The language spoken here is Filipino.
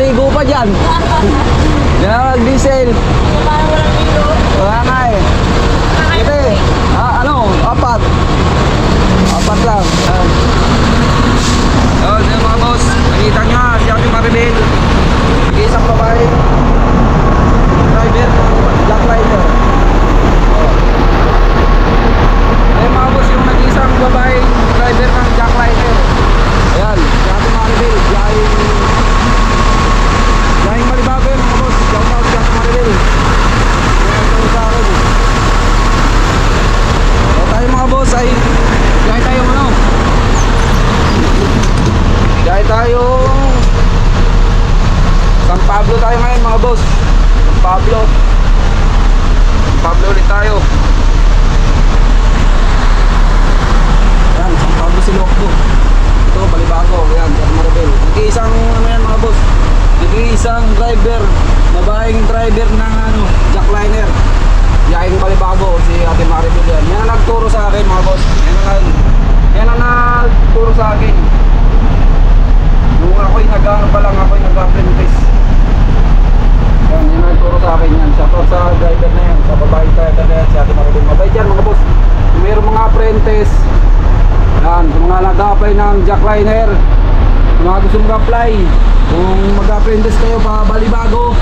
naliligo pa dyan. Yan ang nag-diesel. Parang walang ligo. Wala nga eh. Ito apat. Apat lang. Yan mga boss. Nakita nyo nga, si Ate Maribel. Isang babae. Driver. Black lighter. Ayan mga boss, yung nag-isang babae driver ng jackliner. Ayan, si Ate Maribel. Lahing Malibago yun mga boss. Shout out si Ate Maribel. Ayan, sa akin. So tayo mga boss ay gaya tayong gaya tayong San Pablo tayo ngayon mga boss. San Pablo ulit tayo. Ayan, San Pablo Silocdo. Ito, Balibago. Ayan, Ate Maribel. Nag-iisang yan mga boss. Nag-iisang driver, babaeng driver ng jackliner. Yaing Balibago, si Ate Maribel yan. Yan ang nagturo sa akin mga boss. Yan ang nagturo sa akin. Nung ako'y nag-apprentice. Yan ang nagturo sa akin yan. Shoutout sa driver na yan, sa babaeng driver na yan, si Ate Maribel. Mabait yan mga boss. Kung mayroong mga apprentice, yan, kung mga nag-apply ng jackliner, kung mga gusto mag-apply, kung mag-apprentice kayo pa Balibago,